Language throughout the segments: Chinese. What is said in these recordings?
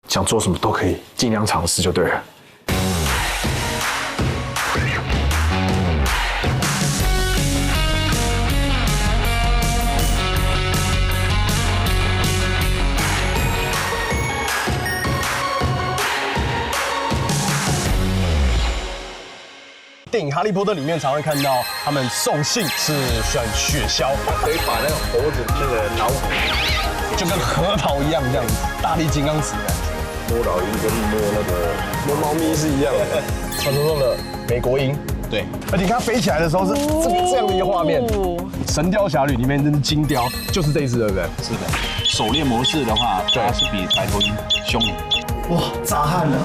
想做什么都可以，尽量尝试就对了。电影《哈利波特》里面常会看到他们送信是选雪橇，可以把那个猴子那个老虎，就跟核桃一样这样子，大力金刚石的感觉。摸老鹰跟摸猫咪是一样的，传说中的美国鹰。对，而且它飞起来的时候是这样的一个画面，《神雕侠侣》里面真的金雕就是这一只，对不对？是的。狩猎模式的话，它是比白头鹰凶。哇，炸汗了！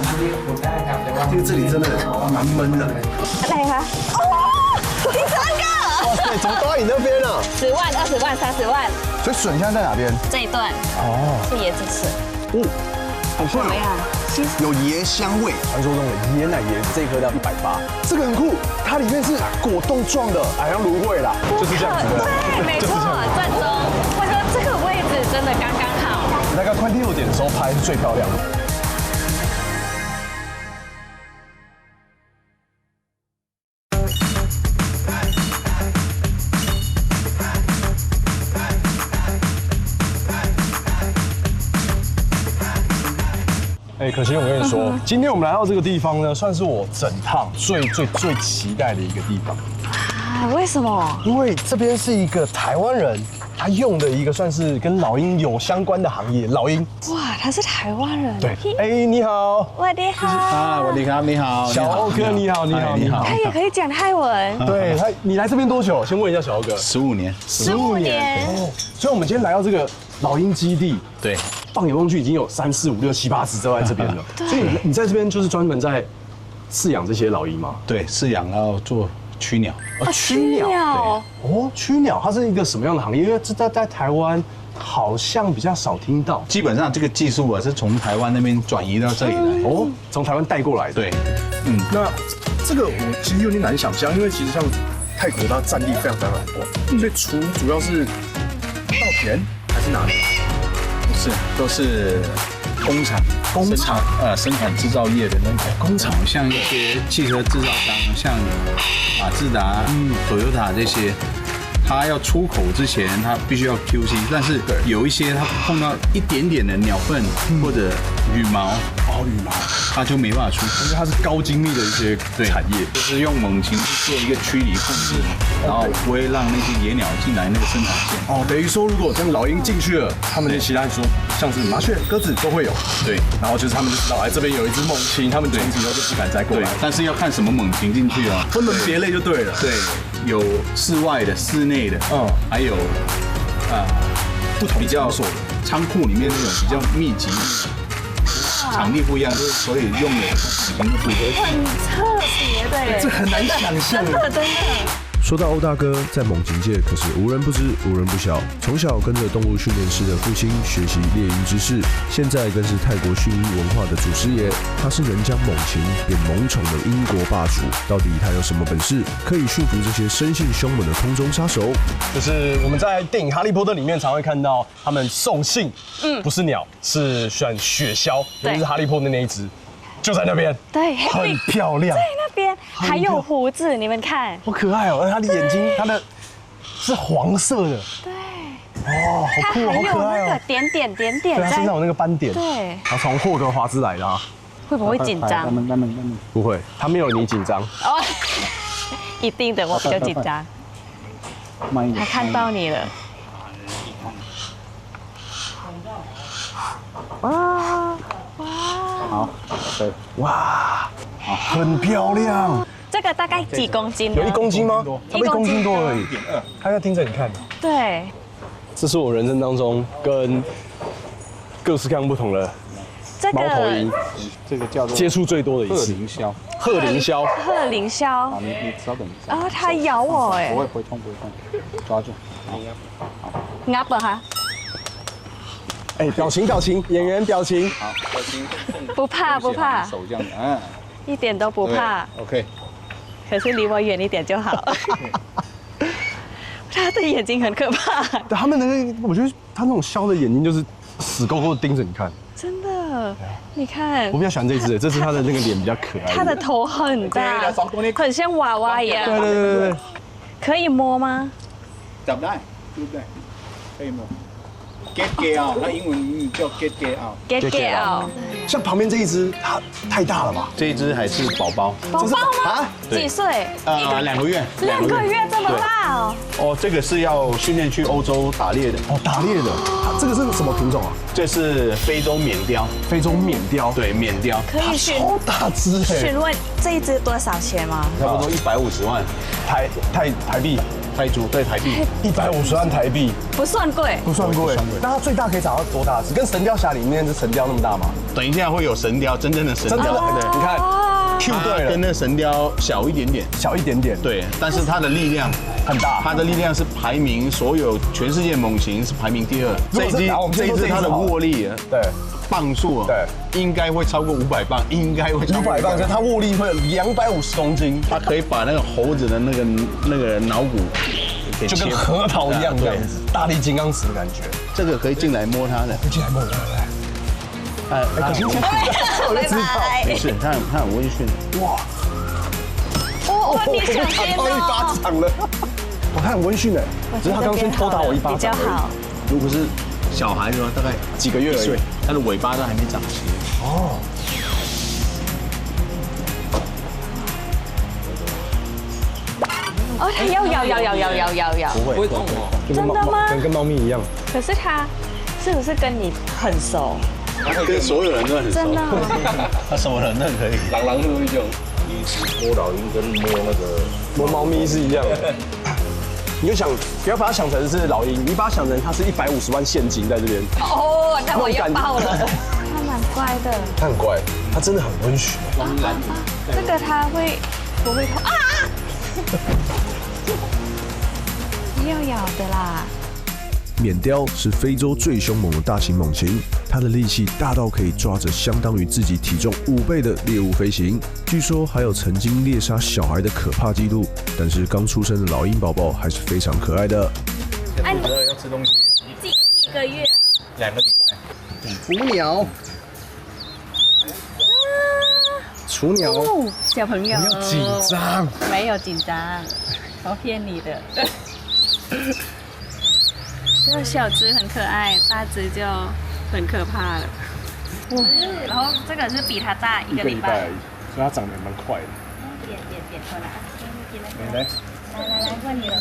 这里真的蛮闷的。来吧，哦，第三个。哇塞，怎么都在你那边啊？10万、20万、30万。所以笋现在在哪边？这一段哦，是椰子笋。哦，好贵怎么样？有椰香味。传说中的椰奶椰子这一颗要180，这个很酷，它里面是果冻状的，好像芦荟啦，就是这样子的。对，没错，正宗。我觉得这个位置真的刚刚好。大概快6点的时候拍是最漂亮的。可心，我跟你说，今天我们来到这个地方呢，算是我整趟最期待的一个地方。啊，为什么？因为这边是一个台湾人，他用的一个算是跟老鹰有相关的行业，老鹰。哇，他是台湾人。对，你好。你好。啊，你好，小欧哥你好，你好。他也可以讲泰文。对他，你来这边多久？先问一下小欧哥。15年。15年。哦，所以我们今天来到这个老鹰基地。对。放眼望去，已经有3、4、5、6、7、8只都在这边了。所以你在这边就是专门在饲养这些老鹰吗？对，饲养要做驱鸟。驱鸟。哦，驱鸟，它是一个什么样的行业？因为这在台湾好像比较少听到。基本上这个技术啊是从台湾那边转移到这里来。哦，从台湾带过来的。对。那这个我其实有点难想象，因为其实像泰国它占地非常广，所以主要是稻田还是哪里？是，都是工厂生产制造业的那种工厂，像一些汽车制造商，像马自达、Toyota 这些，它要出口之前，它必须要 QC， 但是有一些它碰到一点点的鸟粪或者羽毛，羽毛，它就没办法出口，因为它是高精密的一些产业，就是用猛禽去做一个驱离控制，然后不会让那些野鸟进来那个生产线。哦，等于说如果这样老鹰进去了，他们其他说像是麻雀、鸽子都会有。对，然后就是他们就知道，这边有一只猛禽，他们从此以后就不敢再过来。但是要看什么猛禽进去啊，分门别类就对了。对，有室外的、室内的，还有不同场所的仓库里面那种比较密集。场地不一样，所以用的型不同。很特别的，这很难想象。真的。说到欧大哥，在猛禽界可是无人不知、无人不晓。从小跟着动物训练师的父亲学习猎鹰知识，现在更是泰国驯鹰文化的祖师爷。他是能将猛禽变萌宠的英国霸主，到底他有什么本事，可以驯服这些生性凶猛的空中杀手？就是我们在电影《哈利波特》里面常会看到他们送信，不是鸟，是选雪橇，就是哈利波特那一只。就在那边，对，很漂亮，在那边还有胡子，你们看，好可爱哦！而它的眼睛，它的是黄色的，对，哦，好酷，好可爱哦！那个点点，对，它身上有那个斑点，对，它从霍格华兹来的啊，会不会紧张？不会，它没有你紧张哦，一定的，我比较紧张。他看到你了，哇！好，对，哇，很漂亮。这个大概几公斤？有1公斤吗？它1公斤多而已。1.2。它要听着你看。对。这是我人生当中跟各式各样不同的猫头鹰，这个叫做接触最多的一次。鹤凌霄。鹤凌霄。好，你稍等一下。啊，它咬我哎。不会痛，抓住。鸭本哈。表情，演员表情。好，表情。不怕。手这样子，一点都不怕。OK。可是离我远一点就好。他的眼睛很可怕。他们那个，我觉得他那种枭的眼睛就是死勾勾盯着你看。真的。的，你看我比较喜欢这只，这只它的那个脸比较可爱。它的头很大，很像娃娃一样。对，可以摸吗？จับได้รูปได้可以吗 ？Get get out， 它英文叫 get get out。 Get out。像旁边这一只，它太大了吧？这一只还是宝宝，宝宝吗？啊，几岁2个月。 2个月这么大哦。哦，这个是要训练去欧洲打猎的。哦，打猎的，这个是什么品种啊？这是非洲缅雕。非洲缅雕。对，缅雕。可以超大只哎！询问这一只多少钱吗？差不多150万台币。泰铢，对，台币150万台币，不算贵。不算贵。那它最大可以长到多大只？跟神雕侠里面那只神雕那么大吗？等一下会有神雕，真正的神雕。真的，对，你看 Q 对了，跟那神雕小一点点。小一点点。对，但是它的力量很大，它的力量是排名所有全世界猛禽是排名第2。这一只它的握力，对，磅数，对，应该会超过500磅，应该会超过500磅，所以它握力会有250公斤，它可以把那个猴子的那个脑骨。就跟核桃一样这样子，大力金刚石的感觉。这个可以进来摸它的，进来摸，对不对？可惜，我就知道，不是，它很温驯。哇！哦，你小心打到1巴掌了。哇，它很温驯哎，只是它刚先偷打我1巴掌。比较好。如果是小孩子的话，大概几个月而已，它的尾巴都还没长齐。哦。哦，它要，不会痛哦，真的吗？跟猫咪一样。可是它是不是跟你很熟？跟所有人都很熟。真的。他什么人都可以。狼是不是就一直摸老鹰跟摸猫咪是一样的。你就想不要把它想成是老鹰，你把它想成它是150万现金在这边。哦，那我要爆了。它蛮乖的。它很乖，它真的很温驯。这个它会不会痛啊？要咬的啦。缅雕是非洲最凶猛的大型猛禽，它的力气大到可以抓着相当于自己体重5倍的猎物飞行。据说还有曾经猎杀小孩的可怕记录。但是刚出生的老鹰宝宝还是非常可爱的。要吃东西，几个月2个礼拜。雏鸟，雏鸟，哦，小朋友不要紧张，没有紧张，我骗你的。这个小只很可爱，大只就很可怕了。哇！然后这个是比它大1个礼拜而已，所以它长得蛮快的。点过来，来，换你了。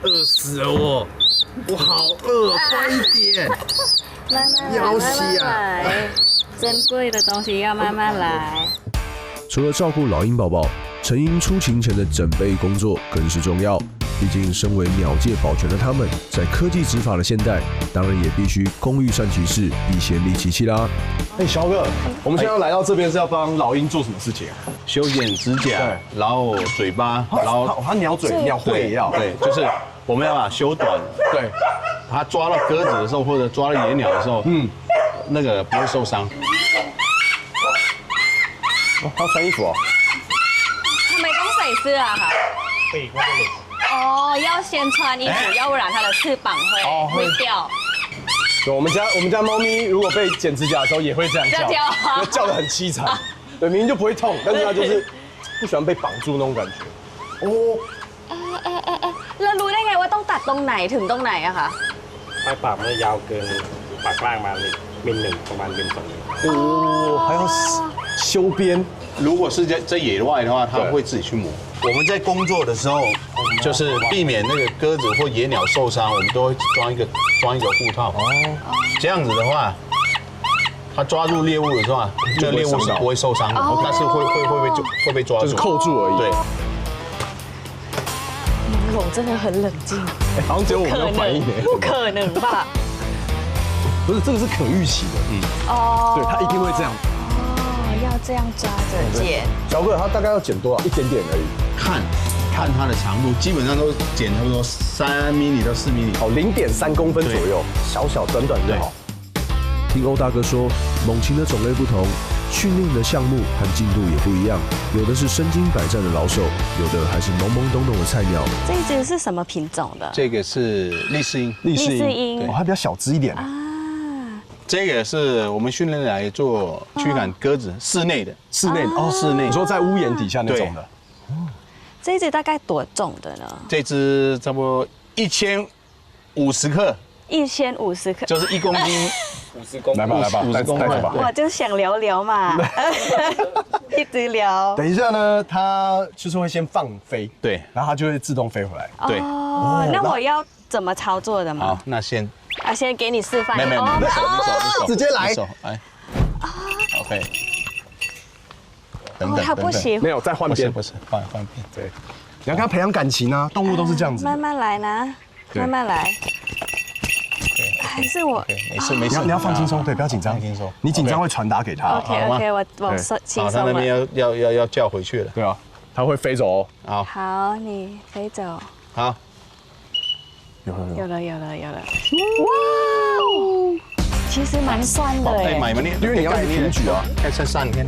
饿死了我好饿，快一点。慢慢来，珍贵的东西要慢慢来。除了照顾老鹰宝宝，成鹰出勤前的整备工作更是重要。毕竟，身为鸟界保全的他们，在科技执法的现代，当然也必须工欲善其事，必先利其器啦。哎，小哥，我们现在要来到这边是要帮老鹰做什么事情啊？修剪指甲，然后嘴巴，然后它鸟嘴、鸟喙也要。对，就是我们要把它修短。对，它抓到鸽子的时候，或者抓到野鸟的时候，那个不会受伤。它穿衣服哦。他没ต้องใส่เสื้อค่ะ哦，要先穿衣服，要不然它的翅膀会掉。对，我们家猫咪如果被剪指甲的时候也会这样叫，因为叫得很凄惨。对，明明就不会痛，但是它就是不喜欢被绑住那种感觉。哦，แล้วรู้ได้ไงว่าต้องตัดตรงไหนถึงตรงไหนอะคะ ปลายปากมันยาวเกินปากล่างมามิล1ประมาณมิล2哦，还要修边。如果是在野外的话，它会自己去磨。我们在工作的时候，就是避免那个鸽子或野鸟受伤，我们都会装一个护套。哦，这样子的话，它抓住猎物的时候，这个猎物是不会受伤的，但是会被抓住，就是扣住而已。对。猛龙真的很冷静，好像只有我们有反应。不可能吧？不是，这个是可预期的。哦，对，它一定会这样。要这样抓着剪。小哥，它大概要剪多少？一点点而已。看它的长度，基本上都剪差不多3mm到4mm。哦，0.3公分左右，小短短就好。听欧大哥说，猛禽的种类不同，训练的项目和进度也不一样，有的是身经百战的老手，有的还是懵懵懂懂的菜鸟。这一只是什么品种的？这个是利士鹰，立式士鹰哦，它比较小只一点。这个是我们训练来做驱赶鸽子室内的，室内哦，室内你说在屋檐底下那种的，这一只大概多重的呢这只差不多1050克， ？1050克。就是1公斤。来吧， 50公分带走吧。我就想聊聊嘛，一直聊。等一下呢，它就是会先放飞，对，然后它就会自动飞回来。对哦，那我要怎么操作的吗？好，那先啊，先给你示范。没，你手，直接来你手，哎，OK，等哦，等，它不行没，有，再换边。不是，换边，对，你要跟它培养感情啊，动物都是这样子。慢慢来呢，慢慢来。还是我 OK，没事，你要放轻松，对，不要紧张，放轻松，你紧张会传达给它。 OK，我对轻好，他那松了。边要叫回去了，对啊，它会飞走哦。好，好，你飞走。好，有有了。哇哦，其实蛮酸的哎，哎。买嘛，因为你要平举啊，要再上天，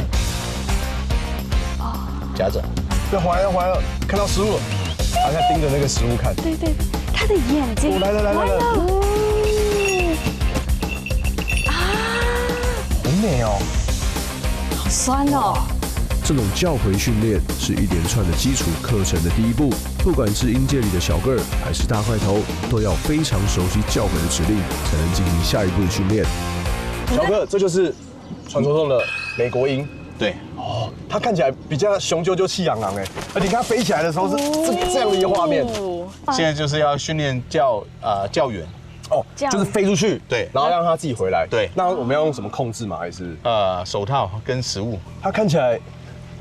夹着，要回来，看到食物了，它在盯着那个食物看。对，它的眼睛。来了，好美哦。好酸哦。这种叫回训练是一连串的基础课程的第一步，不管是鹰界里的小个儿还是大块头，都要非常熟悉叫回的指令，才能进行下一步的训练。小哥，这就是传说中的美国鹰。对，哦，它看起来比较雄赳赳、气昂昂哎，而且它飞起来的时候是这样的一个画面。现在就是要训练叫远，哦，就是飞出去，对然后让它自己回来。对那我们要用什么控制吗？还是手套跟食物，它看起来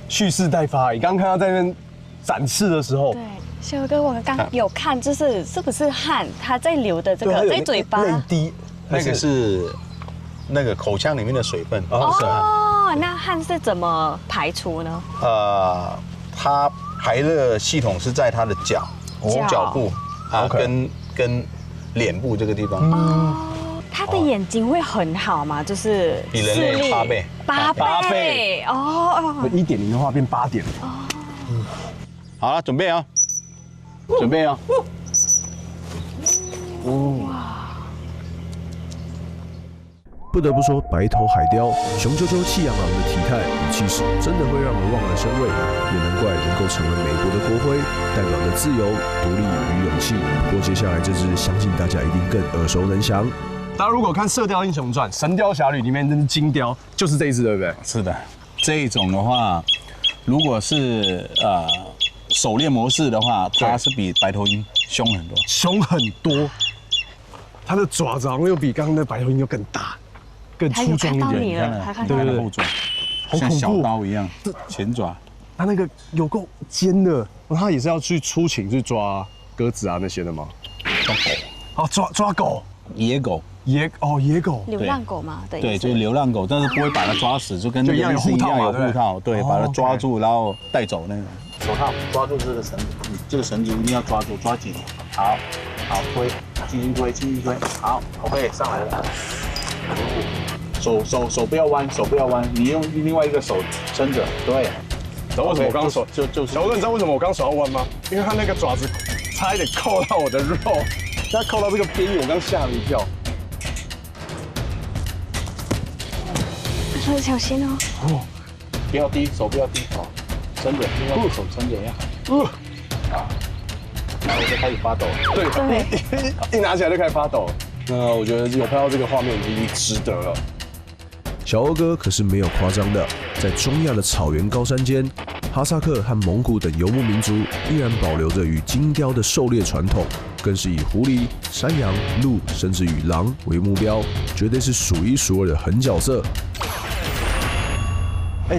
蓄势待发？你刚刚看到在那边展翅的时候，对，小哥，我刚有看，就是是不是汗？它在流的这个在嘴巴。泪滴，那个是那个口腔里面的水分，是汗。哦，那汗是怎么排除呢？它排热系统是在它的脚部啊， OK 跟脸部这个地方。它的眼睛会很好吗？就是比人类视力8倍8倍哦。 1.0的话变8.0。好了，准备啊，准备啊。不得不说，白头海雕雄赳赳、气昂昂的体态与气势，真的会让人望而生畏。也难怪能够成为美国的国徽，代表着自由、独立与勇气。不过接下来这支，相信大家一定更耳熟能详。大家如果看《射雕英雄传》《神雕侠侣》里面那只金雕，就是这一只，对不对？是的，这一种的话，如果是狩猎模式的话，它是比白头鹰凶很多。凶很多，它的爪子好像又比刚刚的白头鹰又更大、更它有粗壮一点。看到你了，它看到你了。它的后爪好恐怖像小刀一样，前爪。它那个有够尖的，它也是要去出勤去抓鸽子啊那些的吗？抓狗，哦，抓狗，野狗。野狗，流浪狗嘛，对，对，就是流浪狗，但是不会把它抓死，就跟那个就一样有护套嘛有护套，对，哦把它抓住，然后带走那个。手套抓住这个绳子，这个绳子一定要抓住，抓紧。好，推，轻轻推，好 ，OK， 上来了。手不要弯，你用另外一个手撑着，对。知道为什么我刚刚手就是小哥，你知道为什么我刚手要弯吗？因为它那个爪子差一点扣到我的肉，它扣到这个边缘，我刚吓了一跳。小心哦。不要低，手不要低，哦，撑着，另外一个手撑着呀。然后就开始发抖。对，一拿起来就开始发抖。那我觉得有拍到这个画面已经值得了。小欧哥可是没有夸张的，在中亚的草原高山间，哈萨克和蒙古等游牧民族依然保留着与金雕的狩猎传统，更是以狐狸、山羊、鹿，甚至以狼为目标，绝对是数一数二的狠角色。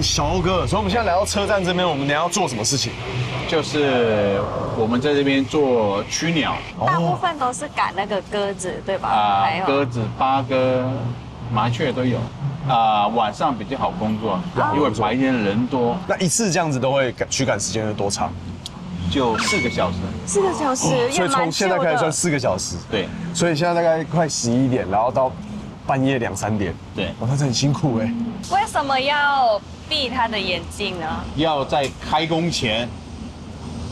小欧哥，所以我们现在来到车站这边，我们等一下要做什么事情？就是我们在这边做驱鸟，大部分都是赶那个鸽子，对吧？还有鸽子、八哥、麻雀都有。晚上比较好工作，因为白天人多。那一次这样子都会驱赶时间有多长？就4个小时。4个小时，所以从现在开始算4个小时。对，所以现在大概快11点，然后到半夜2、3点。对，哇，那真的很辛苦哎。为什么要闭他的眼睛呢？要在开工前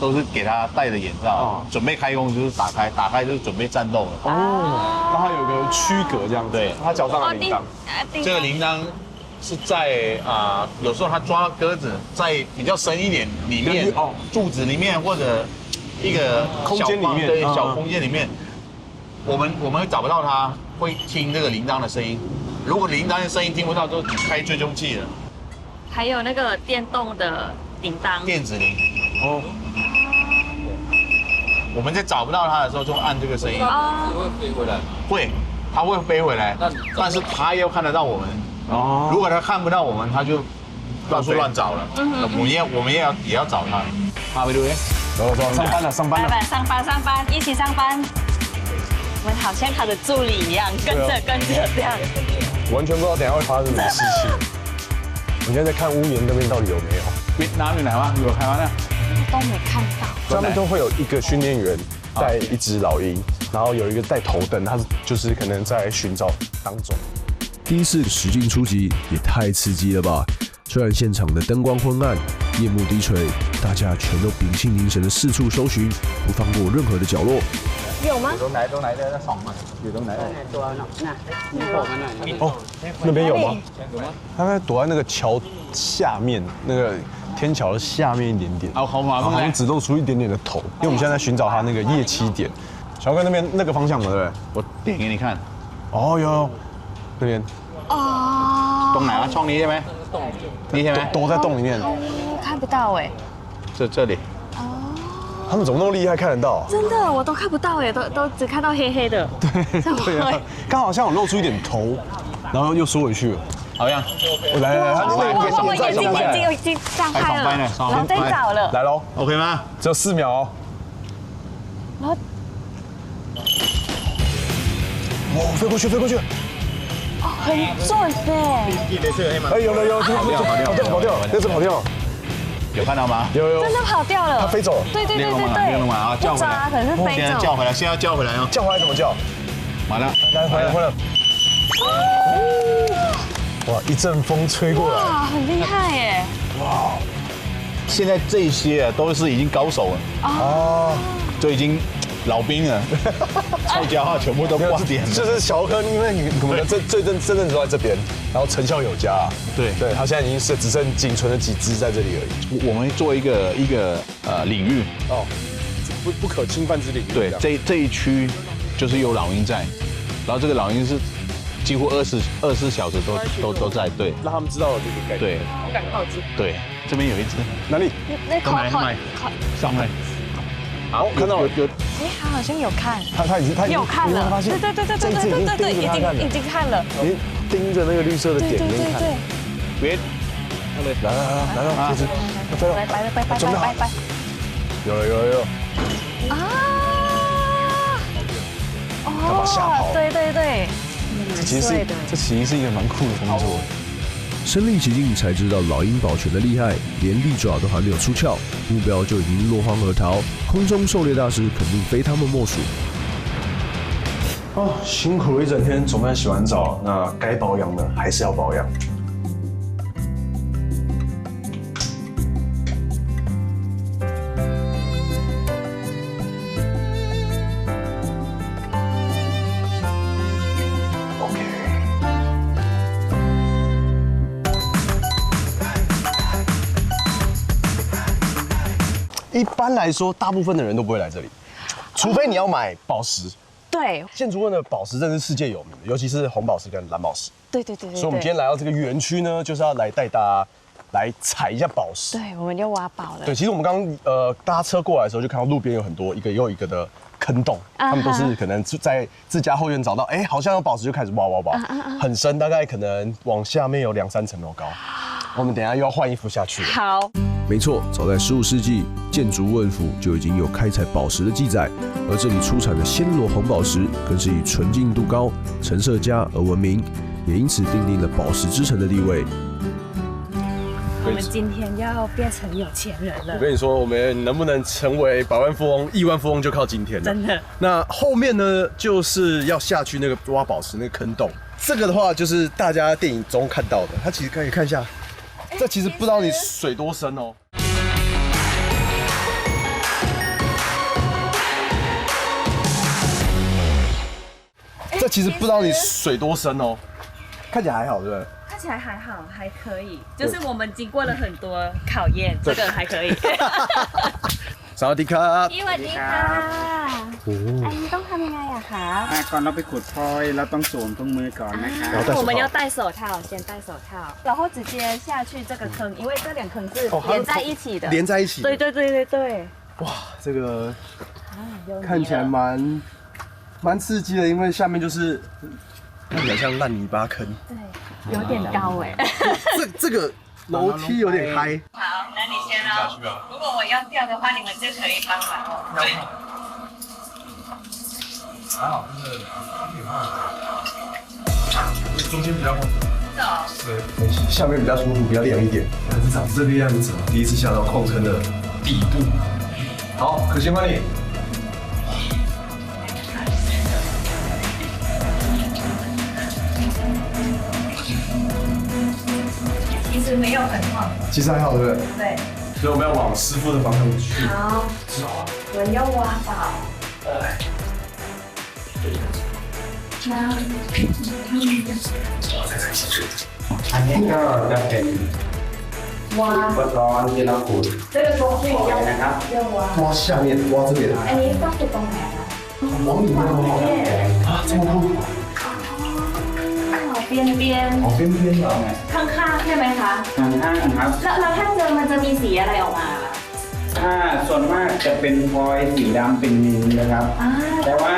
都是给他戴着眼罩，准备开工就是打开，打开就是准备战斗了。哦，让它有个区隔这样子。对，他脚上的铃铛，这个铃铛是在有时候他抓鸽子在比较深一点里面柱子里面或者一个空间里面，对，小空间里面，我们找不到它，会听这个铃铛的声音。如果铃铛的声音听不到，就开追踪器了。还有那个电动的铃铛，电子铃。哦。我们在找不到它的时候，就按这个声音。会飞回来。会，它会飞回来，但是它要看得到我们。哦。如果它看不到我们，它就到处乱找了。我们也要找它。马维路耶。走，上班了，上班了。上班，一起上班。我们好像他的助理一样，跟着这样。完全不知道等下会发生什么事情。我现在在看屋檐那边到底有没有。越南อยู่ไหนวะอยู่台湾呢？都没看到。他们都会有一个训练员带一只老鹰，然后有一个带头灯，他就是可能在寻找当中。第一次实境出击也太刺激了吧！虽然现场的灯光昏暗，夜幕低垂，大家全都屏气凝神的四处搜寻，不放过任何的角落。有吗？ตรงไหนได้2嘛？อยู่ตรงไหน？哦，那边有吗？他在躲在那个桥下面，那个天桥的下面一点点。好像只露出一点点的头，因为我们现在在寻找他那个夜栖点。小哥那边那个方向嘛，对不对？我点给你看。哦，有，那边。哦。ตรงไหนวะช่องนี้ใช่ไหมนี่ใช่ไหม躲在洞里面。看不到哎。这里。他们怎么那么厉害，看得到？真的，我都看不到哎，都只看到黑黑的。对啊，刚好像有露出一点头，然后又缩回去了。好像。来，我眼睛张开了，然后再找了。来喽 ，OK 吗？只有4秒哦。然后，哇，飞过去。哦，很准哎。哎，有，跑掉，那只跑掉。有看到吗？有，真的跑掉了，它飞走了。对，练了嘛啊，叫回来，可是飞走。叫回来，现在要叫回来哦。叫回来怎么叫？完了，回来。哇，一阵风吹过来。哇，很厉害耶！哇，现在这些都是已经高手了哦，就已经老兵了，臭家伙全部都挂点了。就是小坑，因为我们的这阵子都在这边，然后成效有加。对，他现在已经是只剩仅存的几只在这里而已。我们做一个领域哦，不可侵犯之领域。对，这一区就是有老鹰在，然后这个老鹰是几乎24小时都在。对，让他们知道这个概念。对，不敢靠近。对，这边有一只。哪里？那口上来。好，看到了。哎，他好像有看。他已经有看了。对，已经看了。你盯着那个绿色的点那边看。别，来了，这只，飞了，拜。有了。啊！他把吓跑。对。这其实是一个蛮酷的工作。身临其境才知道老鹰保全的厉害，连利爪都还没有出鞘，目标就已经落荒而逃。空中狩猎大师肯定非他们莫属。哦，辛苦了一整天，总算洗完澡，那该保养的还是要保养。一般来说，大部分的人都不会来这里，除非你要买宝石。对，建筑问的宝石真是世界有名的，尤其是红宝石跟蓝宝石。对。所以我们今天来到这个园区呢，就是要来带大家来采一下宝石。对，我们就挖宝了。对，其实我们刚搭车过来的时候，就看到路边有很多一个又一个的坑洞，他们都是可能在自家后院找到，哎，好像有宝石就开始挖，很深，大概可能往下面有2、3层楼高。我们等一下又要换衣服下去了。好。没错，早在15世纪，建筑问府就已经有开采宝石的记载，而这里出产的暹罗红宝石更是以纯净度高、成色佳而闻名，也因此奠定了宝石之城的地位。对，们今天要变成有钱人了。我跟你说，我们能不能成为百万富翁、亿万富翁，就靠今天了。真的。那后面呢，就是要下去那个挖宝石那个坑洞。这个的话，就是大家电影中看到的。它其实可以看一下，这其实不知道你水多深哦。这其实不知道你水多深哦，看起来还好，对不对？看起来还好，还可以，就是我们经过了很多考验，这个还可以。สวัสดีครับ สวัสดีค่ะอันนี้ต้องทำยังไงอะคะก่อนเราไปขุดพลอยเราต้องสวมถุงมือก่อนนะคะ我们要戴手套，先戴手套，然后直接下去这个坑，因为这两坑是连在一起的，连在一起。对对对对对。哇，这个看起来蛮刺激的，因为下面就是看起来像烂泥巴坑。对，有点高哎。这个楼梯有点嗨。好，那你先哦。如果我要掉的话，你们就可以帮忙哦。对。还好，就是中间比较宽。对，下面比较舒服，比较凉一点。但是长这个样子，第一次下到矿坑的底部。好，可心欢迎。其实没有很晃，其实还好，对不对？对。所以我们要往师傅的方向去。好，我们要挖宝。อันนี้ก็จะเป็นอุปกรณ์ที่เราขุด这个工具要นะครับ 要挖。挖下面，挖这边。อันนี้ต้องขุดตรงไหนคะ？往里面挖。啊，这么酷。边边哦，边边的。ข้างๆใช่ไหมคะ ข้างๆครับ แล้วถ้าเจอมันจะมีสีอะไรออกมา ถ้าส่วนมากจะเป็นพลอยสีดำเป็นนิลนะครับ แต่ว่า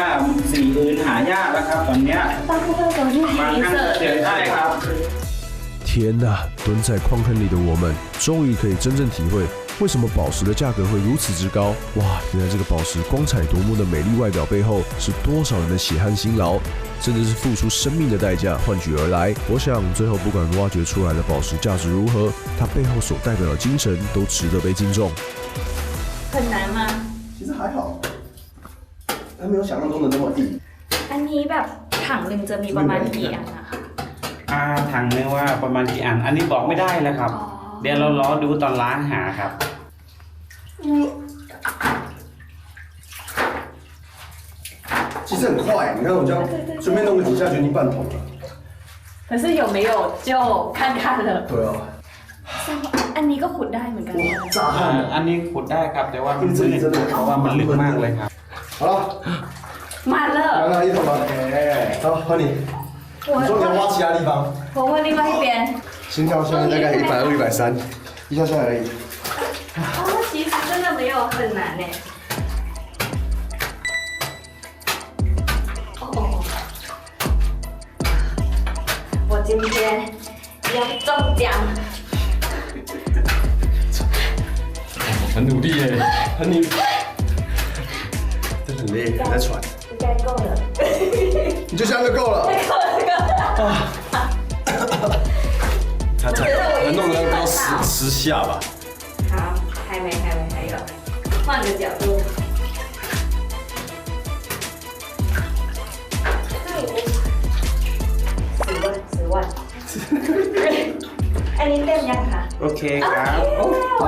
สีอื่นหายากแล้วครับตอนเนี้ย大部分都是บาง 黑 ครั้ง 色 เจอได้ครับ 天哪！蹲在矿坑里的我们，终于可以真正体会为什么宝石的价格会如此之高。哇，原来这个宝石光彩夺目的美丽外表背后，是多少人的血汗辛劳，甚至是付出生命的代价换取而来。我想，最后不管挖掘出来的宝石价值如何，它背后所代表的精神都值得被敬重。很难吗？其实还好，还没有想象中的那么硬。อันนี้แบบถังหนึ่งจะมีประมาณกี่อันนะคะ ถังนึงว่าประมาณกี่อันอันนี้บอกไม่ได้แล้วครับ เดี๋ยวเรารอดูตอนล้างหาครับ其实很快，你看我这样随便弄个几下就已经半桶了。可是有没有就看看了。对啊。อันนี้ก็ขุดได้เหมือนกัน 炸汗的。 อันนี้ขุดได้ครับแต่ว่ามันลึกเพราะว่ามันลึกมากเลยครับ好了，มา了。来一桶了。好，换你。你说你要挖其他地方？我问另外一边。心跳现在大概120、130，一下下来而已。哦，其实真的没有很难呢。哦，我今天要中奖。很努力耶，很你，真的很累，你在喘。应该够了。你就这样就够了。够了，才弄得够10下吧。好，还没，还有，换个角度。10万。อันนี้เต็มยังคะ โอเคครับ 好，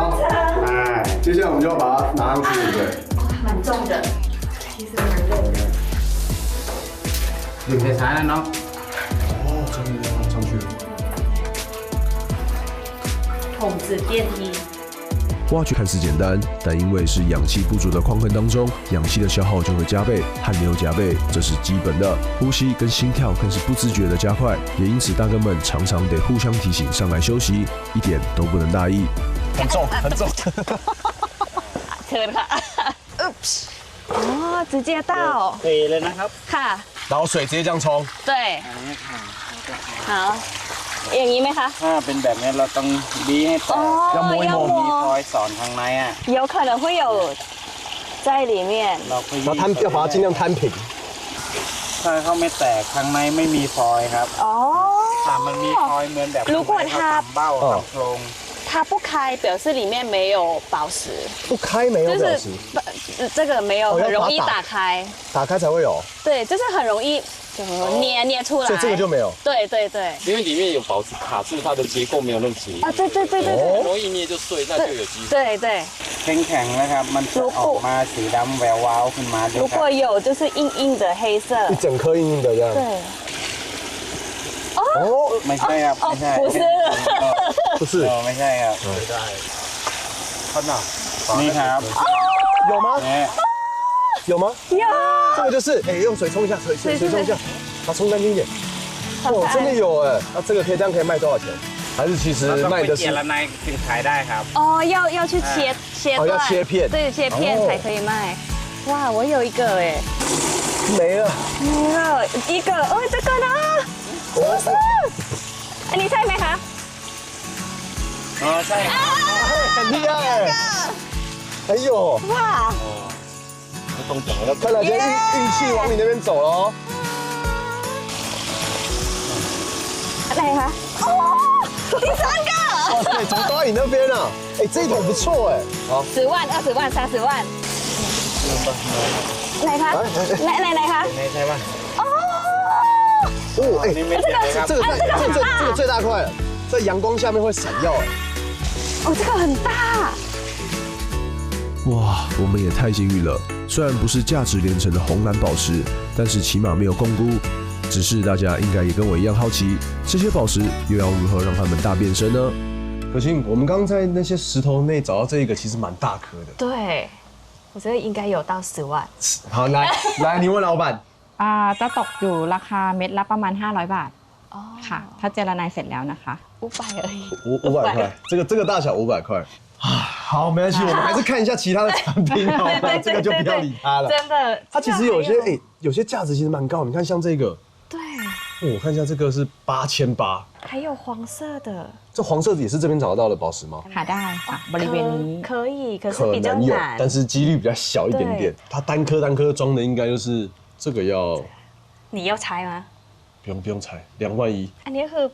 接下来我们就要把它拿上去，对不对？蛮重的，其实蛮重的。 อยู่ท้ายแล้วเนาะ哦，终于放上去了。筒子电梯。挖掘看似简单，但因为是氧气不足的矿坑当中，氧气的消耗就会加倍，汗流浃背，这是基本的。呼吸跟心跳更是不自觉的加快，也因此大哥们常常得互相提醒上来休息，一点都不能大意。很重，很重。เชิญค่ะ Oops อ๋อ直接到 เทเลยนะครับ ค่ะ 然后水直接这样冲。对好อย่างนี้ไหมคะ ถ้าเป็นแบบนี้เราต้องบีให้แตก 要摸一摸 มีพลอยสอนข้างในอ่ะ 有可能会有在里面 เราก็ 然后要把它尽量摊平。ถ้าเขาไม่แตกข้างในไม่มีพลอยครับ อ๋อ ถ้ามันมีพลอยเหมือนแบบ รู้ควรทา เบ้าทำโครง ท它不开，表示里面没有宝石，不开没有就是表示，这个没有，哦要很容易把它打开。打开才会有。对，就是很容易就捏出来。所以这个就没有。对对对。因为里面有宝石卡住，它的结构没有那么紧，啊，对对对对对。很容易捏就碎，那就有机会。对对。แข็งๆนะครับมันจะออกมาสีดำแวววาวขึ้นมาด้วย 如 ครับ 果有就是硬硬的黑色。一整颗硬硬的这样。对。哦， ไม่ใช่ครับไม่ใช่ 不是。不是， ไม่ใช่ครับนี่ครับ 有吗？ เนี่ย 有吗？有。这个就是，用水冲一下，水冲一下，把它冲干净一点。哇，真的有哎！那这个这样可以卖多少钱？还是其实 ต้อง 卖 ไป 的 เจีย 是 ละนายถึงขายได้ครับ 哦，要去切哦要断。切片对，切片哦才可以卖。哇，我有一个哎。没了。没了一个，这个呢？是不是？哎，你猜没คะ？ อ๋อใช่ครับ 很厉害！哎呦，哇！看来今天运气往你那边走了哦。哪个？哦，第三个。哇塞，怎么都在你那边啊？哎，这一桶不错哎。好10万、20万、30万。哪คะไหนคะ ไม่ใช่ป่ะ 哦，哎， นี่ไม่เจียเลยครับ 这个最大块了，在阳光下面会闪耀哎。哦，这个很大。哇，我们也太幸运了！虽然不是价值连城的红蓝宝石，但是起码没有共估。只是大家应该也跟我一样好奇，这些宝石又要如何让它们大变身呢？可欣，我们刚刚在那些石头内找到这一个，其实蛮大颗的。对，我觉得应该有到10万。好，来，你问老板。 จะตกอยู่ราคาเม็ดละประมาณ500 บาทค่ะถ้าเจรไนเสร็จแล้วนะคะ500而已。500块，这个大小500块。好，没关系，我们还是看一下其他的产品好了，这个就不要理它了。真的，它其实有些价值其实蛮高，你看像这个，对，我看一下这个是8800，还有黄色的，这黄色也是这边找得到的宝石吗？ หาได้ค่ะบริเวณนี้ 可以，可是可比较能有，难。但是几率比较小一点点。它单颗装的应该就是这个要你要猜吗？不用猜，2万1。 อันนี้คือ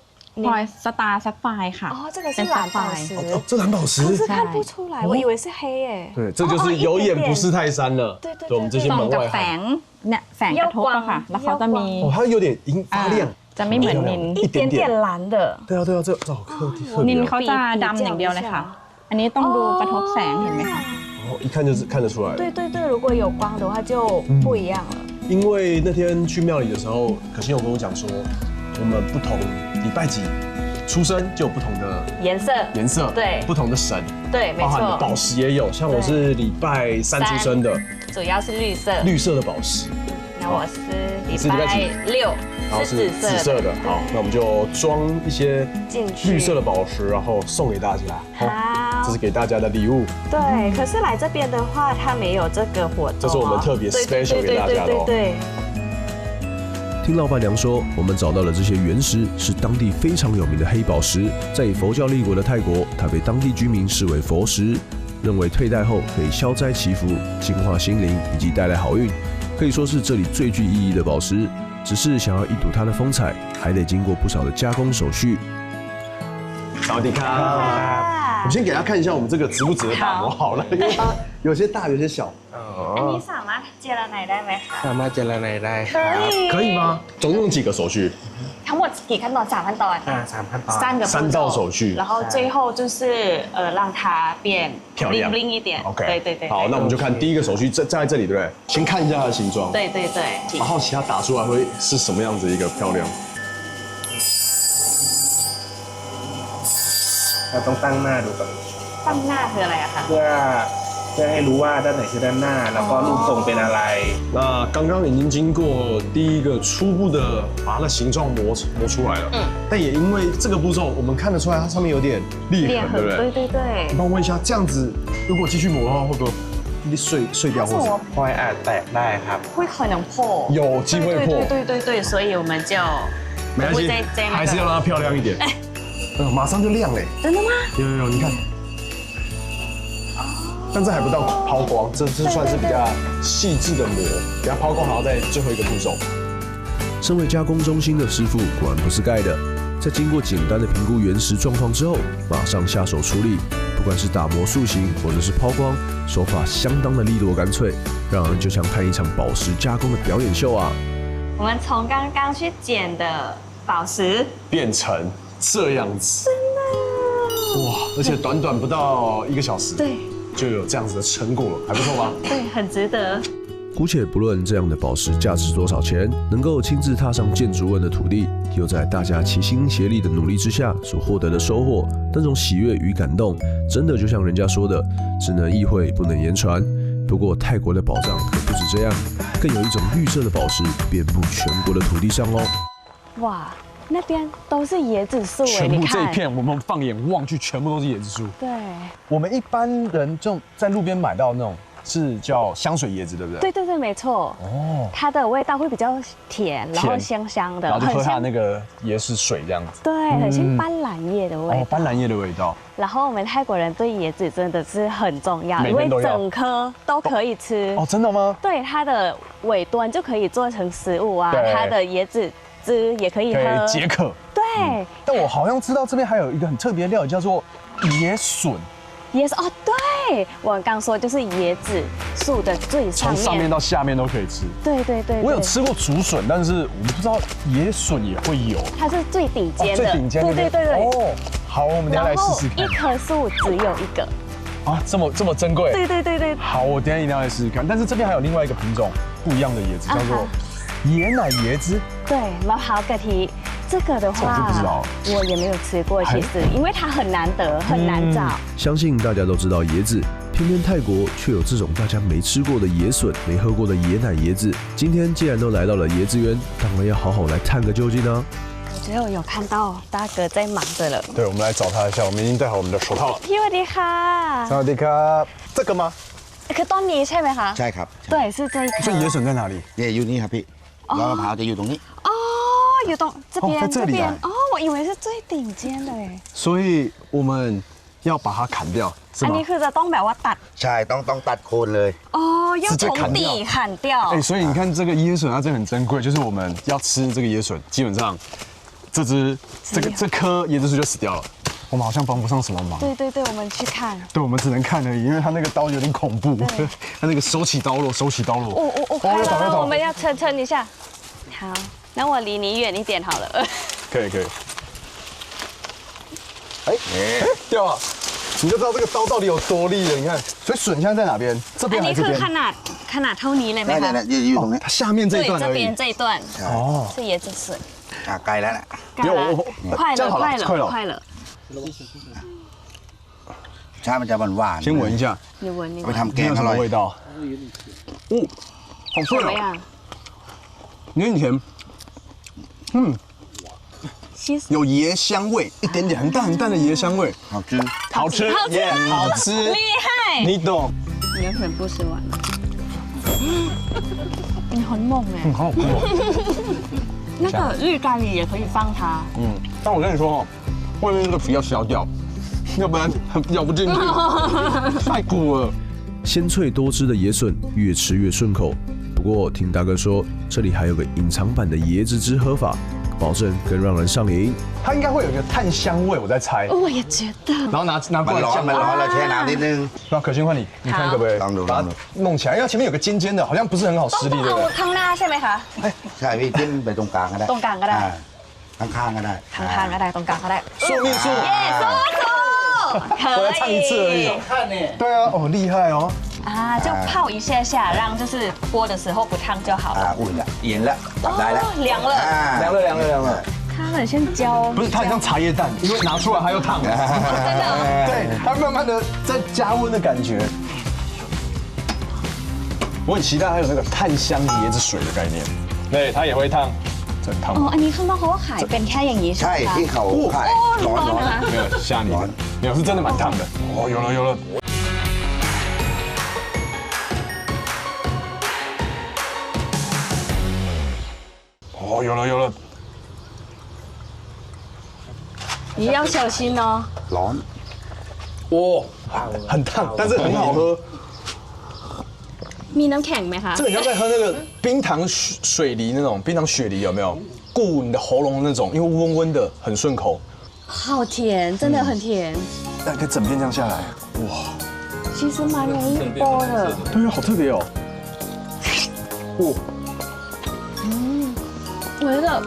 พลอยสตาร์แซฟไฟร์ค่ะ 哦，这个是เป็น 蓝 แซฟไฟ 宝 ร์ 石，哦，这蓝宝石。可是看不出来，我以为是黑耶。对，这就是有眼不识泰山了。对对对我们这些 ส่อง 门 กับ 外 แส 汉。 งเนี่ยแสงกระทบอะค่ะ แล้วเขาจะมี 哦，它有点银发亮， จะไม่เหมือนนิน 一点点蓝的。对啊，这好特 นิน 别哦。 เขาจะดำอย่างเดียวเลยค่ะ อันนี้ต้องดูกระทบแสงเห็นไหมคะ 哦，一看就是看得出来。对对对，如果有光的话就不一样了。因为那天去庙里的时候，可心有跟我讲说，我们不同礼拜几出生就有不同的颜色，对不同的神，对，没包含的错，宝石也有。像我是礼拜3出生的，主要是绿色。绿色的宝石，那我是你是礼拜几礼拜6，然后是紫色的。好，那我们就装一些进去绿色的宝石，然后送给大家。好这是给大家的礼物。对，可是来这边的话，它没有这个活动哦，这是我们特别对 special 给大家的哦对。听老板娘说，我们找到了这些原石是当地非常有名的黑宝石，在以佛教立国的泰国，它被当地居民视为佛石，认为佩戴后可以消灾祈福、净化心灵以及带来好运，可以说是这里最具意义的宝石。只是想要一睹它的风采，还得经过不少的加工手续。萨瓦迪卡，我们先给大家看一下我们这个值不值得打磨好了，因为它有些大，有些小。 อันนี้สามารถเจรไนได้ไหมคะ สามารถเจรไนได้ค 可 รับ 以。可以吗？总共几个手续？ ทั้งหมดกี่ขั้นตอน3ขั้นตอน 3 ขั้นตอน 3个3道手续然后最后就是让它变漂亮 bling 一点。 OK，对对对。好，那我们就看第一个手续，在这里，对不对？先看一下它的形状，对对对。然后其他打出来会是什么样子一个漂亮？ เราต้องตั้งหน้าดูก่อน ตั้งหน้าคืออะไรอะคะ เพื่อให้รู้ว่าด้านไหนคือด้านหน้า แล้วก็รูปทรงเป็นอะไร 那刚刚已经经过第一个初步的把它的形状磨出来了，但也因为这个步骤，我们看得出来它上面有点裂痕，对不对？对对对你。帮我问一下，这样子如果继续磨的话，会不会碎掉或者？ พลอยอาจแตกได้ครับ 会可能破。有机会破，对，所以我们就没关系，还是要让它漂亮一点。马上就亮嘞！真的吗？有，你看。但这还不到抛光，这算是比较细致的磨，给它抛光还要在最后一个步骤。身为加工中心的师傅，果然不是盖的。在经过简单的评估原石状况之后，马上下手处理。不管是打磨塑形或者是抛光，手法相当的利落干脆，让人就像看一场宝石加工的表演秀啊！我们从刚刚去捡的宝石变成这样子，真的哇！而且短短不到1个小时，对，就有这样子的成果了，还不错吧？对，很值得。姑且不论这样的宝石价值多少钱，能够亲自踏上建筑问的土地，又在大家齐心协力的努力之下所获得的收获，那种喜悦与感动，真的就像人家说的，只能意会不能言传。不过泰国的宝藏可不止这样，更有一种绿色的宝石遍布全国的土地上哦。哇，那边都是椰子树哎，全部你看这一片，我们放眼望去，全部都是椰子树。对，我们一般人就在路边买到那种是叫香水椰子，对不对？对对对，没错。哦，它的味道会比较甜，然后香香的，然后就喝它像那个椰子水这样子。对，很像斑斓叶的味道。哦，斑斓叶的味道。然后我们泰国人对椰子真的是很重要，因为每天都要整颗都可以吃。哦，真的吗？对，它的尾端就可以做成食物啊，对它的椰子汁也可以喝，可以解渴。对，但我好像知道这边还有一个很特别的料理，叫做椰笋。椰子哦，对，我刚说就是椰子树的最上面，从上面到下面都可以吃。对对对，我有吃过竹笋，但是我们不知道椰笋也会有。它是最顶尖的，最顶尖的。对对对对。哦，好，我们等下来试试看。一棵树只有1个。啊，这么珍贵。对对对对。好，我等下一定要来试试看。但是这边还有另外一个品种不一样的椰子，叫做椰奶椰子。对，毛毫蛤蜊。这个的话，我也没有吃过，其实因为它很难得，很难找。相信大家都知道椰子，偏偏泰国却有这种大家没吃过的椰笋，没喝过的椰奶椰子。今天既然都来到了椰子园，当然要好好来探个究竟啊！我觉得我有看到大哥在忙着了。对，我们来找他一下。我们已经戴好我们的手套了。สวัสดีค่ะ สวัสดีครับ这个吗？คือต้นนี้ใช่ไหมคะใช่ครับ对，是这一颗。所以椰笋在哪里？เนี่ยอยู่นี่ครับพี่แล้วมะพร้าวจะอยู่ตรงนี้有东这边在这里啊。哦，我以为是最顶尖的哎。所以我们要把它砍掉，是吗？อันนี้คือจะต้องแบบว่าตัด ใช่ต้องตัดโคนเลย 哦，要从底砍掉。哎，所以你看这个椰笋它真的很珍贵，就是我们要吃这个椰笋，基本上这棵椰子树就死掉了。我们好像帮不上什么忙。对对对，我们去看。对，我们只能看而已，因为它那个刀有点恐怖，它那个手起刀落，手起刀落。我快了，我们要撑一下。好。那我离你远一点好了。可以。哎，掉了，你就知道这个刀到底有多利了。你看，所以笋现在在哪边？这边还是这边？อันนี้คือขนาดเท่านี้เลยไหมคะ？อยู่ตรงนี้它下面这一段而已。这边这一段哦，是椰子笋。ใกล้แล้วนะ快了。ชามันจะหวาน先闻一下。你闻那个。ไปทำแกงอ什ร่อย么味道？哦，好脆哦。有点甜。有椰香味，一点点很淡的椰香味，好吃，好吃，厉害，你懂。你原本不吃完了，你很猛哎，好好吃哦。那个绿咖喱也可以放它，但我跟你说哦，外面那个皮要削掉，要不然咬不进去，太苦了。鲜脆多汁的椰笋，越吃越顺口。不过听大哥说，这里还有个隐藏版的椰子汁喝法，保证更让人上瘾。它应该会有一个炭香味，我在猜。我也觉得。然后拿过来มันร้อนเราแช่น้ำนิดนึง那可心换你看可不可以把它弄起来？因为前面有个尖尖的，好像不是很好施力，对不对？ข้างหน้าใช่ไหมคะใช่พี่จิ้มไปตรงกลางก็ได้ตรงกลางก็ได้ข้างๆก็ได้ข้างๆก็ได้ตรงกลางก็ได้素面素可以唱一次而已看呢对啊哦厉害哦啊就泡一下下让就是剥的时候不烫就好了อุ่นละเย็นละตักได้แล้ว凉了它很像胶不是它很像茶叶蛋因为拿出来它又烫了真的对它慢慢的在加温的感觉我很期待它有那个炭香椰子水的概念对它也会烫真烫哦อันนี้ข้างนอกเขาก็ขายเป็นแค่อย่างนี้ใช่ไหมคะใช่ที่เขาขายร้อน没有吓你没有是真的蛮烫的哦有了哦有了你要小心哦ร้อน哇很烫但是很好喝มีน้ำแข็งไหมคะ这个你要在喝那个冰糖水梨那种冰糖雪梨有没有顾你的喉咙的那种，因为温温的，很顺口。好甜，真的很甜。那可以整片这样下来，哇，其实蛮容易剥的。对啊，好特别哦。哇，我觉得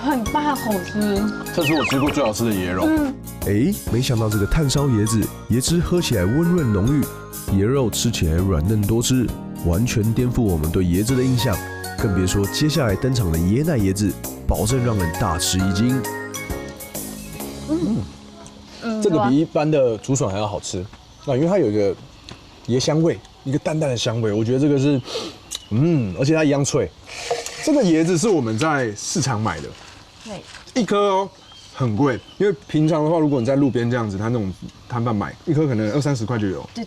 很大口吃。这是我吃过最好吃的椰肉。哎，没想到这个炭烧椰子，椰汁喝起来温润浓郁，椰肉吃起来软嫩多汁，完全颠覆我们对椰子的印象。更别说接下来登场的椰奶椰子，保证让人大吃一惊。这个比一般的竹笋还要好吃啊，因为它有一个椰香味，一个淡淡的香味，我觉得这个是，而且它一样脆。这个椰子是我们在市场买的，对，一颗哦很贵，因为平常的话，如果你在路边这样子，它那种摊贩买一颗可能20-30块就有，对，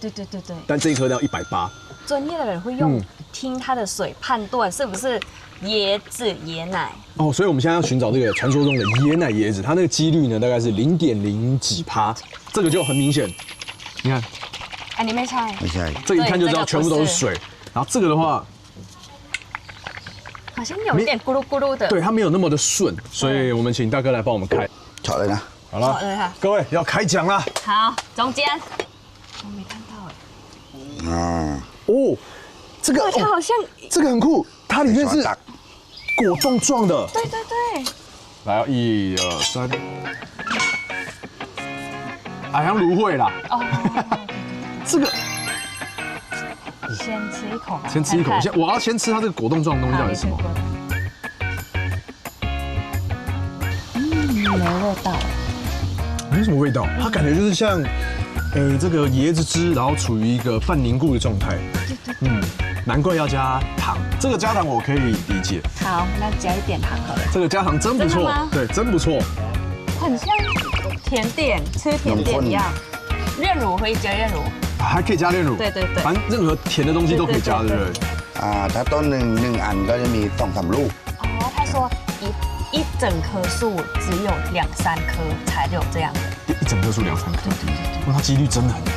但这一颗要180。专业的人会用听它的水判断是不是椰子椰奶。哦，所以我们现在要寻找这个传说中的椰奶椰子，它那个几率呢大概是0.0几%，这个就很明显。你看，哎，你没猜？没猜，这一看就知道全部都是水。然后这个的话，好像有一点咕噜咕噜的。对，它没有那么的顺，所以我们请大哥来帮我们开。炒了呢。好了，各位要开奖啦！好，中间。我没看到哎。啊。哦，这个它好像这个很酷，它里面是果冻状的。对。来，1、2、3，好像芦荟啦。哦。这个。先吃一口吧。先吃一口，我要先吃它这个果冻状的东西到底是什么？没味道。没什么味道，它感觉就是像，这个椰子汁，然后处于一个半凝固的状态。对。难怪要加糖，这个加糖我可以理解。好，那加一点糖好了。这个加糖真不错，对，真不错。很像甜点，吃甜点一样。炼乳会加炼乳。还可以加炼乳。对，反正任何甜的东西都可以加，对不对？ถ้าต้นหนึ่งอันก็จะมี2-3ลูก。哦，他说一整棵树只有2-3颗才有这样的。一整棵树2-3颗，对，那它几率真的很低。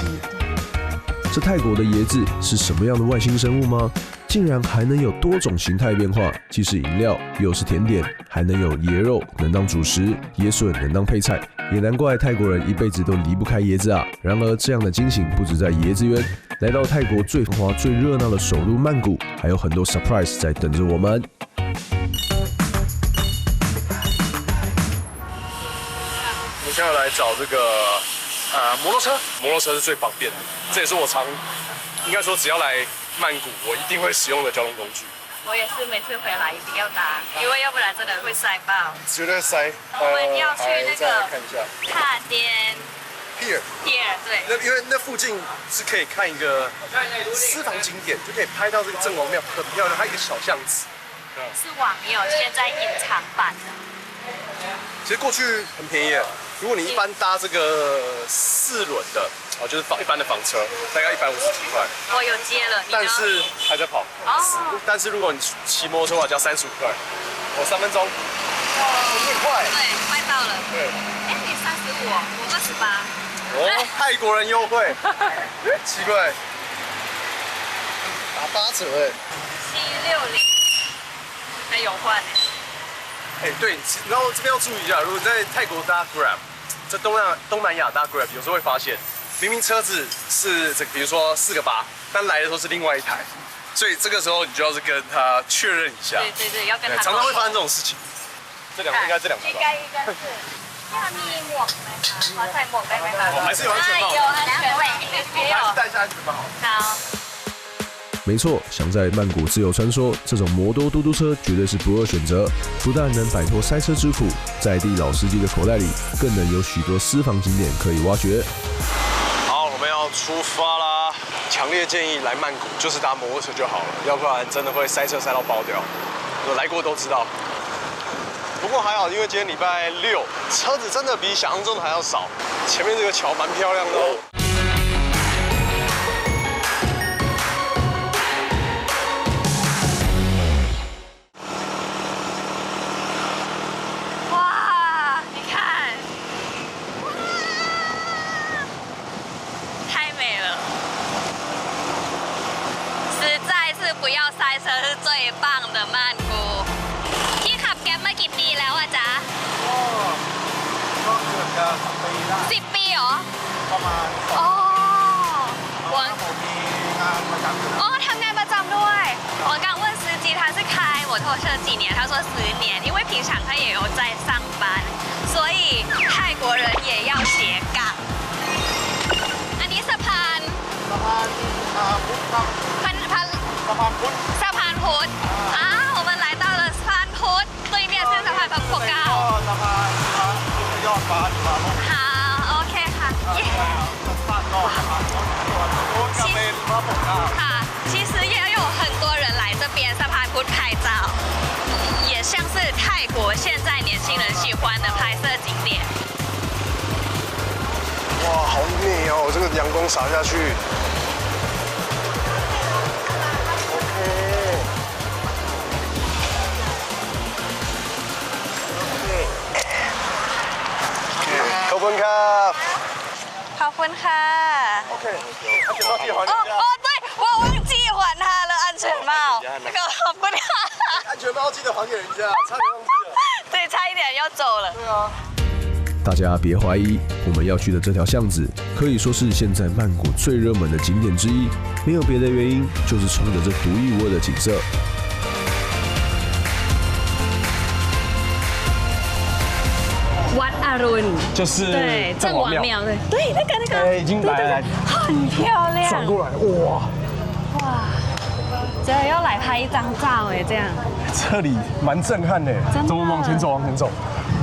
这泰国的椰子是什么样的外星生物吗？竟然还能有多种形态变化，既是饮料，又是甜点，还能有椰肉能当主食，椰笋能当配菜，也难怪泰国人一辈子都离不开椰子啊！然而，这样的惊喜不止在椰子园，来到泰国最繁华、最热闹的首都曼谷，还有很多 surprise 在等着我们。我现在来找这个摩托车，摩托车是最方便的，这也是我应该说只要来曼谷，我一定会使用的交通工具。我也是每次回来一定要搭，因为要不然真的会塞爆。绝对塞。我们要去那个看一下踏滇 Pier， 对。因为那附近是可以看一个私房景点，就可以拍到这个郑王庙，很漂亮，它一个小巷子。是网友现在隐藏版的。其实过去很便宜耶，如果你一般搭这个4轮的，就是一般的房车，大概150几块。我有接了，但是还在跑。哦。但是如果你骑摩托车的话，就要35块。3分钟。很快。对，快到了。对。你35，我28。哦，泰国人优惠。奇怪。打8折哎。760。还有换哎。对，然后这边要注意一下，如果在泰国搭 Grab， 在东南亚搭 Grab， 有时候会发现，明明车子是比如说4个8，但来的时候是另外一台，所以这个时候你就要是跟他确认一下。对，要跟他。常常会发生这种事情。应该这两台。应该是。要มีหมวกไหมคะขอใส่หมวกได้ไหมคะ还是有安全帽。有安全帽，也有。还是戴下安全帽好。好。没错，想在曼谷自由穿梭，这种摩托嘟嘟车绝对是不二选择。不但能摆脱塞车之苦，在地老司机的口袋里，更能有许多私房景点可以挖掘。好，我们要出发啦！强烈建议来曼谷就是搭摩托车就好了，要不然真的会塞车塞到爆掉。有来过都知道。不过还好，因为今天礼拜6，车子真的比想象中的还要少。前面这个桥蛮漂亮的哦。不要塞车是最棒的曼谷。พี่ขับแก๊ปมากี่ปี แล้วอ่ะจ๊ะก็เกือบจะปีละ 10 ปีเหรอ ประมาณ อ๋อผมมีงานประจำ哦，ทำงานประจำด้วย我刚问司机他是开摩托车几年他说10年因为平常他也有在上班所以泰国人也要斜杠อันนี้สะพานพุทธครับ สะพานพุทธ啊我们来到了สะพานพุทธ对面是สะพานพระปกเกล้าสะพานยอดฟ้าที่มาลง好 OK ค่ะ其实也有很多人来这边สะพานพุทธ拍照也像是泰国现在年轻人喜欢的拍摄景点哇，好美哦！这个阳光洒下去。ขอบคุณครับขอบคุณค่ะ OK， 安全帽记得还人家。哦，对，我忘记还他了安全帽。ขอบคุณค่ะ安全帽记得还给人家，差点忘记了。对，差一点要走了。对啊。大家别怀疑，我们要去的这条巷子可以说是现在曼谷最热门的景点之一，没有别的原因，就是冲着这独一无二的景色。วัดอรุณ就是对郑王庙对那个哎已经来很漂亮转过来哇这要来拍一张照哎这样这里蛮震撼的怎么往前走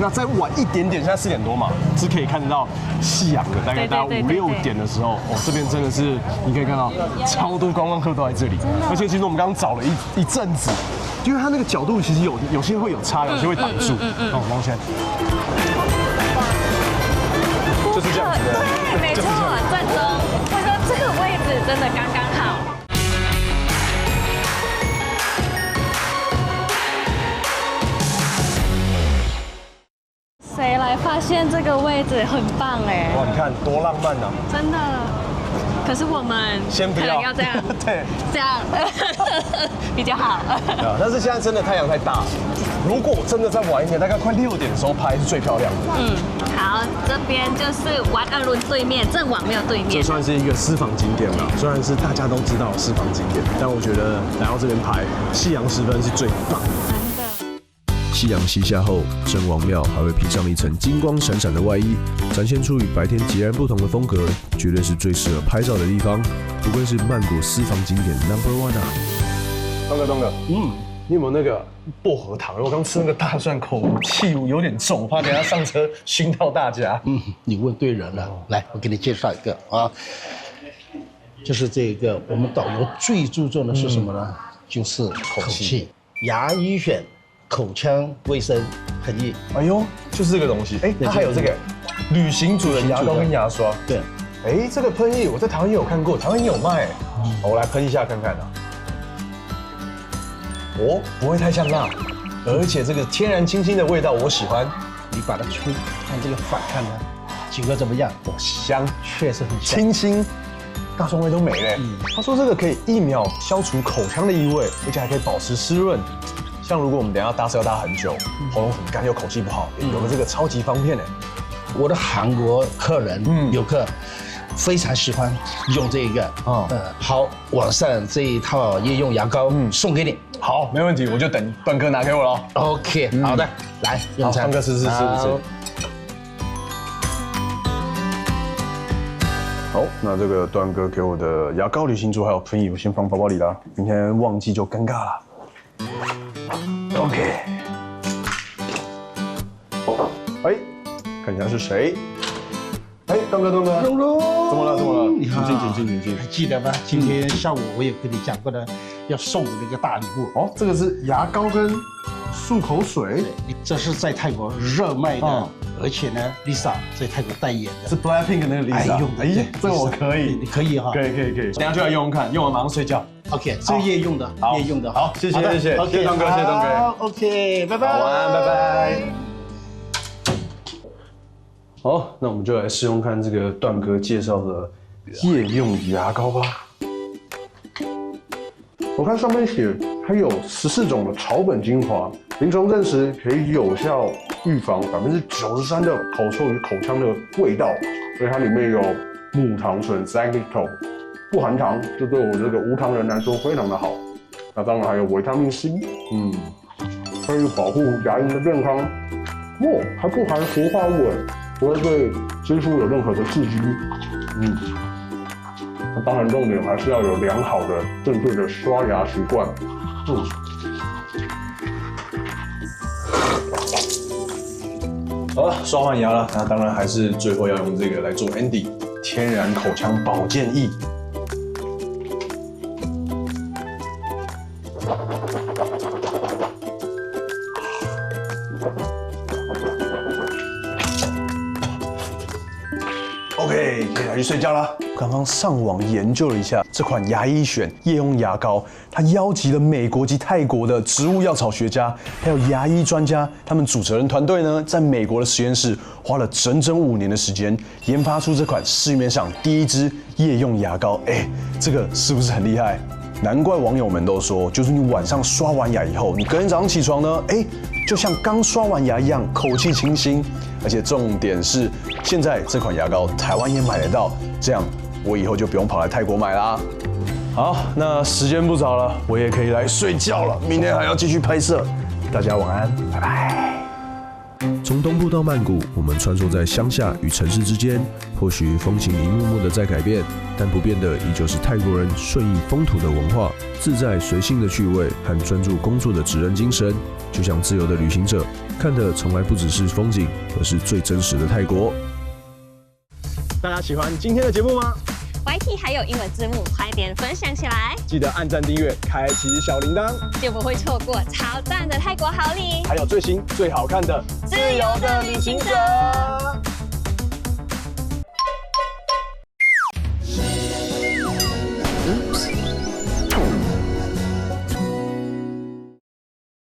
那再晚一点点，现在4点多嘛，是可以看得到夕阳的。大概5、6点的时候，哦，这边真的是你可以看到超多观光客都在这里。而且其实我们刚刚找了一阵子，因为它那个角度其实有些会有差，有些会挡住。哦，往前，就是这样子的。对，没错，正中。我说这个位置真的刚刚好。谁来发现这个位置很棒哎！哇，你看多浪漫啊！真的。可是我们先不要这样，对，这样比较好。但是现在真的太阳太大，如果我真的再晚一点，大概快6点的时候拍是最漂亮的。嗯，好，这边就是วัดอรุณ对面，郑王庙对面。这算是一个私房景点了，虽然是大家都知道的私房景点，但我觉得来到这边拍夕阳时分是最棒的。夕阳西下后，郑王庙还会披上一层金光闪闪的外衣，展现出与白天截然不同的风格，绝对是最适合拍照的地方。不愧是曼谷私房景点 No.1啊！东哥，你有没有那个薄荷糖？我刚吃那个大蒜，口气有点重，怕等下上车熏到大家。你问对人了。来，我给你介绍一个啊，就是这个我们导游最注重的是什么呢？就是口气，牙医选。口腔卫生很易，哎呦，就是这个东西。它还有这个旅行组的牙膏跟牙刷。对，这个喷液我在台湾也有看过，台湾也有卖。我来喷一下看看啊。哦，不会太像辣，而且这个天然清新的味道我喜欢。你把它吹，看这个反看呢，景哥怎么样？香，确实很香，清新，大蒜味都没了。他说这个可以1秒消除口腔的异味，而且还可以保持湿润。像如果我们等一下搭车要搭很久，喉咙很干又口气不好，有了这个超级方便的。我的韩国客人、游客非常喜欢用这个。好，晚上这一套夜用牙膏送给你。好，没问题，我就等段哥拿给我了。OK， 好的，来用餐。段哥吃。好，那这个段哥给我的牙膏、旅行组还有喷液，我先放包包里啦，明天忘记就尴尬了。OK， 看一下是谁？东哥，怎么了？你好，请。还记得吗？今天下午我也跟你讲过的，要送那个大礼物。哦，这个是牙膏跟漱口水。这是在泰国热卖的，而且呢 ，Lisa 在泰国代言的，是 Blackpink 那个 Lisa 用的。这个我可以，你可以哈，可以。等下就来用用看，用完马上睡觉。OK， 这个夜用的，好，谢谢东哥，好 ，OK， 拜拜，晚安，拜拜。好，那我们就来试用看这个段哥介绍的夜用牙膏吧。我看上面写它有14种的草本精华，临床证实可以有效预防93%的口臭与口腔的味道，所以它里面有木糖醇 xylitol， 不含糖，这对我这个无糖人来说非常的好。那当然还有维他命 C， 可以保护牙龈的健康。还不含氟化物，不会对肌肤有任何的刺激。那当然重点还是要有良好的正确的刷牙习惯。好了，刷完牙了，那当然还是最后要用这个来做 Andy 天然口腔保健液。OK， 可以来去睡觉了。刚刚上网研究了一下这款牙医选夜用牙膏，它邀集了美国及泰国的植物药草学家，还有牙医专家，他们组成的团队呢，在美国的实验室花了整整5年的时间，研发出这款市面上第一支夜用牙膏。这个是不是很厉害？难怪网友们都说，就是你晚上刷完牙以后，你隔天早上起床呢，就像刚刷完牙一样，口气清新。而且重点是，现在这款牙膏台湾也买得到，这样我以后就不用跑来泰国买啦。好，那时间不早了，我也可以来睡觉了，明天还要继续拍摄。大家晚安，拜拜。从东部到曼谷，我们穿梭在乡下与城市之间，或许风情一幕幕的在改变，但不变的依旧是泰国人顺应风土的文化、自在随性的趣味和专注工作的职人精神。就像自由的旅行者，看的从来不只是风景，而是最真实的泰国。大家喜欢今天的节目吗？YT 还有英文字幕，快点分享起来！记得按赞、订阅、开启小铃铛，就不会错过超赞的泰国好礼，还有最新最好看的《自由的旅行者》。